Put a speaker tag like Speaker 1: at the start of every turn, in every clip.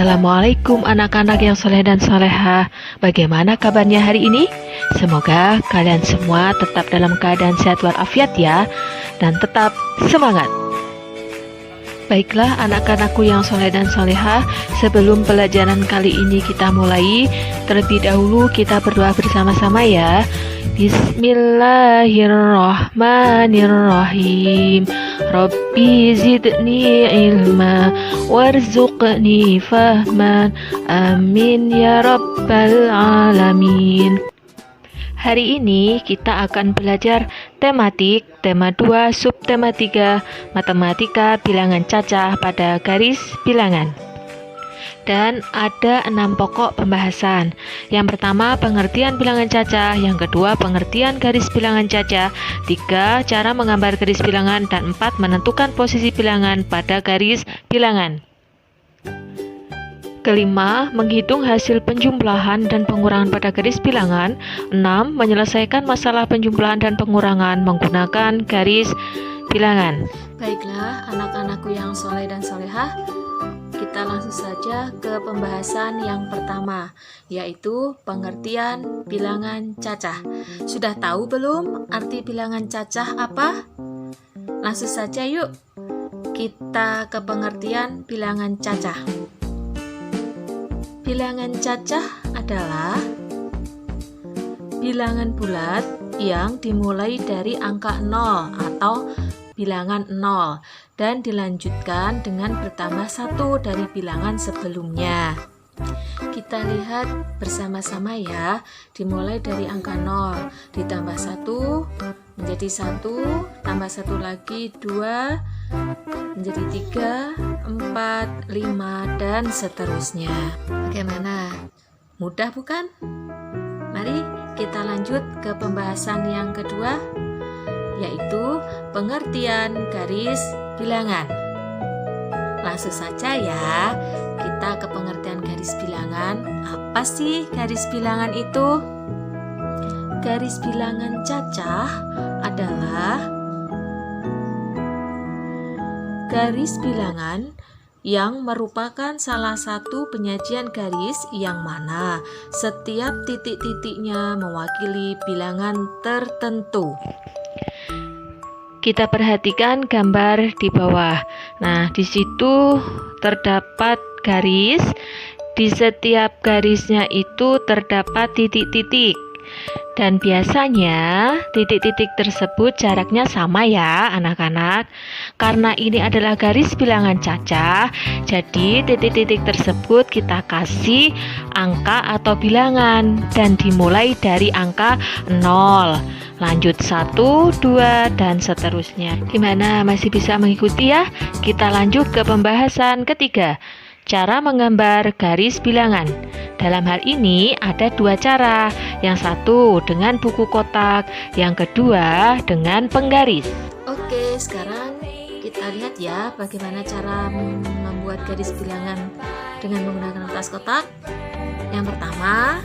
Speaker 1: Assalamualaikum anak-anak yang soleh dan soleha. Bagaimana kabarnya hari ini? Semoga kalian semua tetap dalam keadaan sehat walafiat ya, dan tetap semangat. Baiklah anak-anakku yang soleh dan soleha, sebelum pelajaran kali ini kita mulai, terlebih dahulu kita berdoa bersama-sama ya. Bismillahirrahmanirrahim. Rabbi zidni ilma warzuqni fahman. Amin ya rabbal alamin. Hari ini kita akan belajar tematik, tema 2, subtema 3, matematika bilangan cacah pada garis bilangan. Dan ada 6 pokok pembahasan. Yang pertama, pengertian bilangan cacah. Yang kedua, pengertian garis bilangan cacah. 3, cara menggambar garis bilangan. Dan 4, menentukan posisi bilangan pada garis bilangan. Kelima, menghitung hasil penjumlahan dan pengurangan pada garis bilangan. 6, menyelesaikan masalah penjumlahan dan pengurangan menggunakan garis bilangan. Baiklah, anak-anakku yang soleh dan solehah, kita langsung saja ke pembahasan yang pertama, yaitu pengertian bilangan cacah. Sudah tahu belum arti bilangan cacah apa? Langsung saja yuk, kita ke pengertian bilangan cacah. Bilangan cacah adalah bilangan bulat yang dimulai dari angka 0 atau bilangan 0 dan dilanjutkan dengan bertambah 1 dari bilangan sebelumnya. Kita lihat bersama-sama ya, dimulai dari angka 0 ditambah 1 menjadi 1, tambah 1 lagi 2 menjadi 3, 4, 5 dan seterusnya. Bagaimana? Mudah bukan? Mari kita lanjut ke pembahasan yang kedua, yaitu pengertian garis bilangan. Langsung saja ya, kita ke pengertian garis bilangan. Apa sih garis bilangan itu? Garis bilangan cacah adalah garis bilangan yang merupakan salah satu penyajian garis yang mana setiap titik-titiknya mewakili bilangan tertentu. Kita perhatikan gambar di bawah. Nah, di situ terdapat garis. Di setiap garisnya itu terdapat titik-titik. Dan biasanya titik-titik tersebut jaraknya sama ya anak-anak. Karena ini adalah garis bilangan cacah, jadi titik-titik tersebut kita kasih angka atau bilangan dan dimulai dari angka 0. Lanjut 1, 2, dan seterusnya. Gimana, masih bisa mengikuti ya? Kita lanjut ke pembahasan ketiga. Cara menggambar garis bilangan. Dalam hal ini ada 2 cara. Yang satu dengan buku kotak, yang kedua dengan penggaris. Oke, sekarang kita lihat ya bagaimana cara membuat garis bilangan dengan menggunakan kertas kotak. Yang pertama,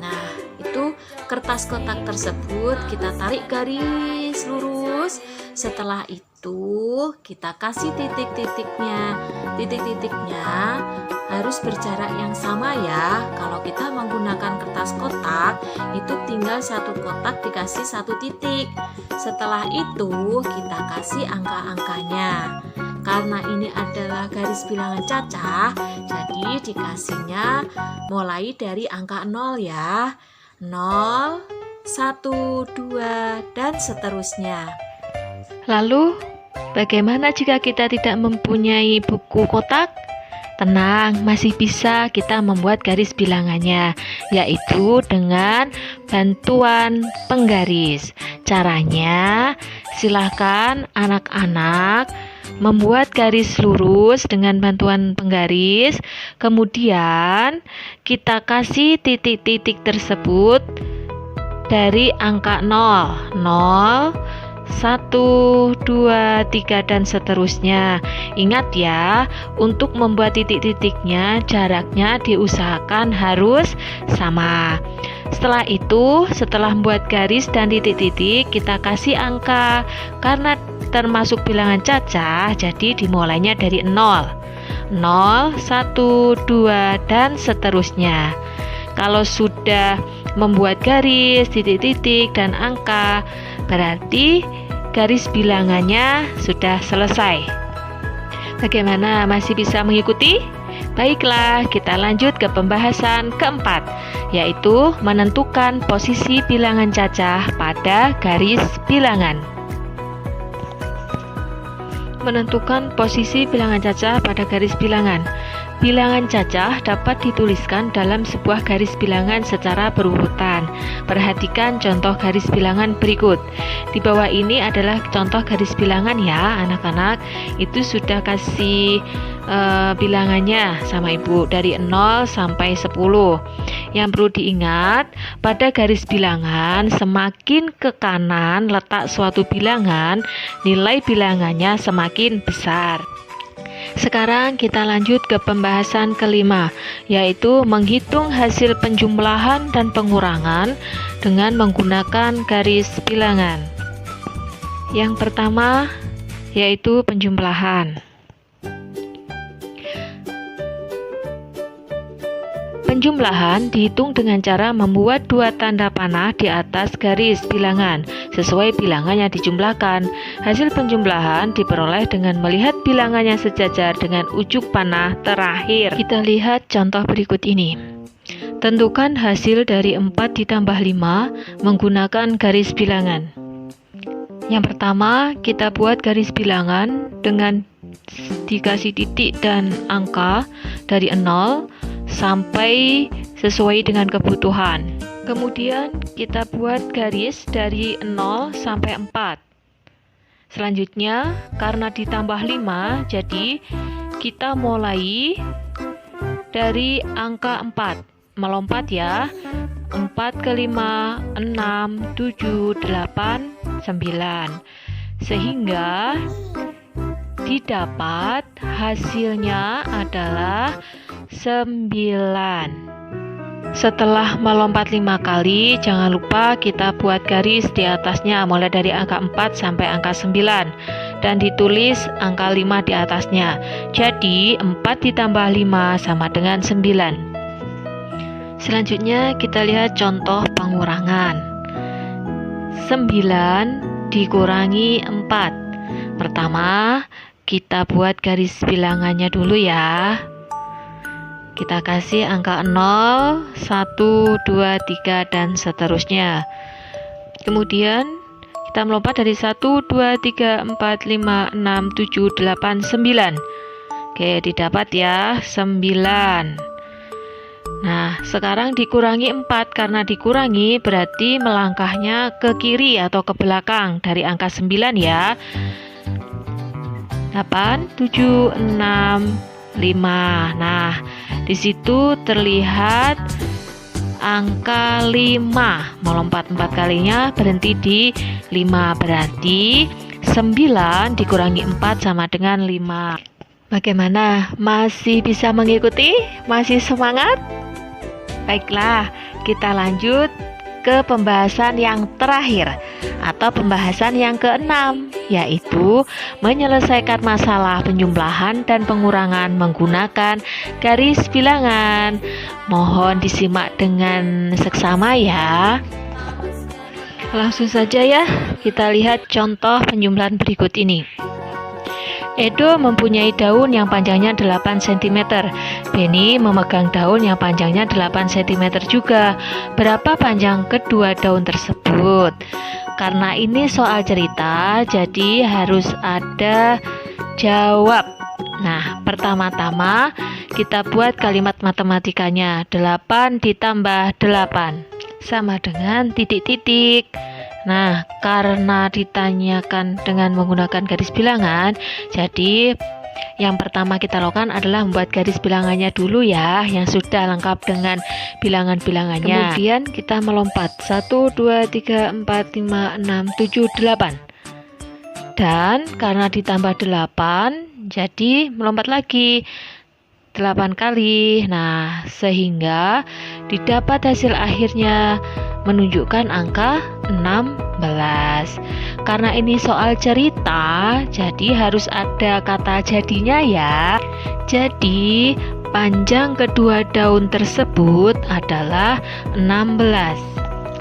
Speaker 1: nah itu kertas kotak tersebut kita tarik garis lurus. Setelah itu kita kasih titik-titiknya. Titik-titiknya harus berjarak yang sama ya. Kalau kita menggunakan kertas kotak, itu tinggal satu kotak dikasih 1 titik. Setelah itu kita kasih angka-angkanya. Karena ini adalah garis bilangan cacah, jadi dikasihnya mulai dari angka 0 ya. 0, 1, 2, dan seterusnya. Lalu, bagaimana jika kita tidak mempunyai buku kotak? Tenang, masih bisa kita membuat garis bilangannya, yaitu dengan bantuan penggaris. Caranya, silakan anak-anak membuat garis lurus dengan bantuan penggaris, kemudian kita kasih titik-titik tersebut dari angka 0, 1, 2, 3, dan seterusnya. Ingat ya, untuk membuat titik-titiknya jaraknya diusahakan harus sama. Setelah itu, setelah membuat garis dan titik-titik, kita kasih angka. Karena termasuk bilangan cacah, jadi dimulainya dari 0. 0, 1, 2, dan seterusnya. Kalau sudah membuat garis, titik-titik, dan angka, berarti garis bilangannya sudah selesai. Bagaimana, masih bisa mengikuti? Baiklah, kita lanjut ke pembahasan keempat, yaitu menentukan posisi bilangan cacah pada garis bilangan. Menentukan posisi bilangan cacah pada garis bilangan. Bilangan cacah dapat dituliskan dalam sebuah garis bilangan secara berurutan. Perhatikan contoh garis bilangan berikut. Di bawah ini adalah contoh garis bilangan ya, anak-anak. Itu sudah kasih bilangannya sama Ibu dari 0 sampai 10. Yang perlu diingat, pada garis bilangan semakin ke kanan letak suatu bilangan, nilai bilangannya semakin besar. Sekarang kita lanjut ke pembahasan kelima, yaitu menghitung hasil penjumlahan dan pengurangan dengan menggunakan garis bilangan. Yang pertama yaitu penjumlahan. Penjumlahan dihitung dengan cara membuat dua tanda panah di atas garis bilangan sesuai bilangan yang dijumlahkan. Hasil penjumlahan diperoleh dengan melihat bilangannya sejajar dengan ujung panah terakhir. Kita lihat contoh berikut ini. Tentukan hasil dari 4 ditambah 5 menggunakan garis bilangan. Yang pertama, kita buat garis bilangan dengan dikasih titik dan angka dari 0 sampai sesuai dengan kebutuhan. Kemudian kita buat garis dari 0 sampai 4. Selanjutnya, karena ditambah 5, jadi kita mulai dari angka 4. Melompat ya. 4 ke 5, 6, 7, 8, 9. Sehingga didapat hasilnya adalah 9. Setelah melompat 5 kali, jangan lupa kita buat garis di atasnya mulai dari angka 4 sampai angka 9 dan ditulis angka 5 di atasnya. Jadi 4 ditambah 5 sama dengan 9. Selanjutnya kita lihat contoh pengurangan. 9 dikurangi 4. Pertama, kita buat garis bilangannya dulu ya. Kita kasih angka 0, 1, 2, 3, dan seterusnya. Kemudian kita melompat dari 1, 2, 3, 4, 5, 6, 7, 8, 9. Oke, didapat ya 9. Nah, sekarang dikurangi 4. Karena dikurangi berarti melangkahnya ke kiri atau ke belakang dari angka 9 ya. 8, 7, 6, 5. Nah, di situ terlihat angka 5. Melompat 4 kalinya berhenti di 5. Berarti 9 dikurangi 4 sama dengan 5. Bagaimana? Masih bisa mengikuti? Masih semangat? Baiklah, kita lanjut ke pembahasan yang terakhir atau pembahasan yang keenam, yaitu menyelesaikan masalah penjumlahan dan pengurangan menggunakan garis bilangan. Mohon disimak dengan seksama ya. Langsung saja ya, kita lihat contoh penjumlahan berikut ini. Edo mempunyai daun yang panjangnya 8 cm. Benny memegang daun yang panjangnya 8 cm juga. Berapa panjang kedua daun tersebut? Karena ini soal cerita, jadi harus ada jawab. Nah, pertama-tama kita buat kalimat matematikanya. 8 ditambah 8 sama dengan titik-titik. Nah, karena ditanyakan dengan menggunakan garis bilangan, jadi yang pertama kita lakukan adalah membuat garis bilangannya dulu ya, yang sudah lengkap dengan bilangan-bilangannya. Kemudian kita melompat 1, 2, 3, 4, 5, 6, 7, 8. Dan karena ditambah 8, jadi melompat lagi 8 kali. Nah, sehingga didapat hasil akhirnya menunjukkan angka 16. Karena ini soal cerita, jadi harus ada kata jadinya ya. Jadi, panjang kedua daun tersebut adalah 16.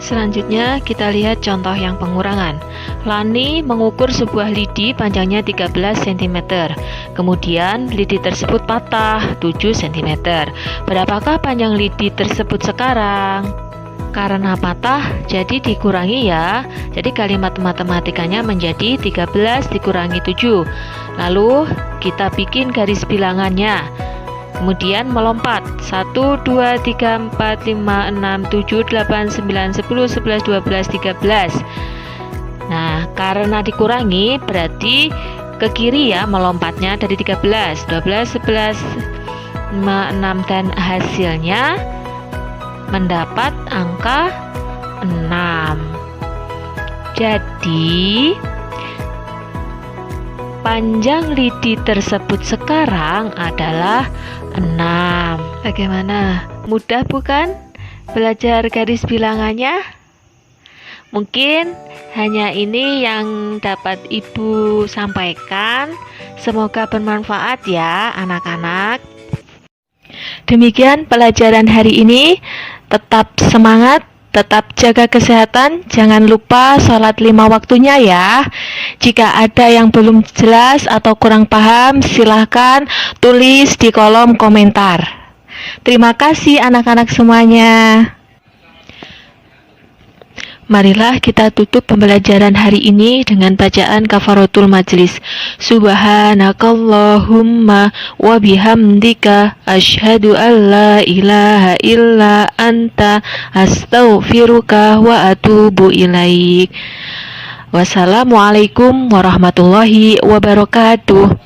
Speaker 1: Selanjutnya kita lihat contoh yang pengurangan. Lani mengukur sebuah lidi panjangnya 13 cm. Kemudian lidi tersebut patah 7 cm. Berapakah panjang lidi tersebut sekarang? Karena patah jadi dikurangi ya. Jadi kalimat matematikanya menjadi 13 dikurangi 7. Lalu kita bikin garis bilangannya. Kemudian melompat 1, 2, 3, 4, 5, 6, 7, 8, 9, 10, 11, 12, 13. Nah, karena dikurangi berarti ke kiri ya melompatnya dari 13, 12, 11, 5, 6 dan hasilnya mendapat angka 6. Jadi panjang lidi tersebut sekarang adalah 6. Bagaimana? Mudah bukan belajar garis bilangannya? Mungkin hanya ini yang dapat Ibu sampaikan. Semoga bermanfaat ya anak-anak. Demikian pelajaran hari ini. Tetap semangat, tetap jaga kesehatan, jangan lupa sholat 5 waktunya ya. Jika ada yang belum jelas atau kurang paham, silahkan tulis di kolom komentar. Terima kasih anak-anak semuanya. Marilah kita tutup pembelajaran hari ini dengan bacaan kafaratul majlis. Subhanakallahumma wa bihamdika asyhadu an la ilaha illa anta astaghfiruka wa atubu ilaik. Wassalamualaikum warahmatullahi wabarakatuh.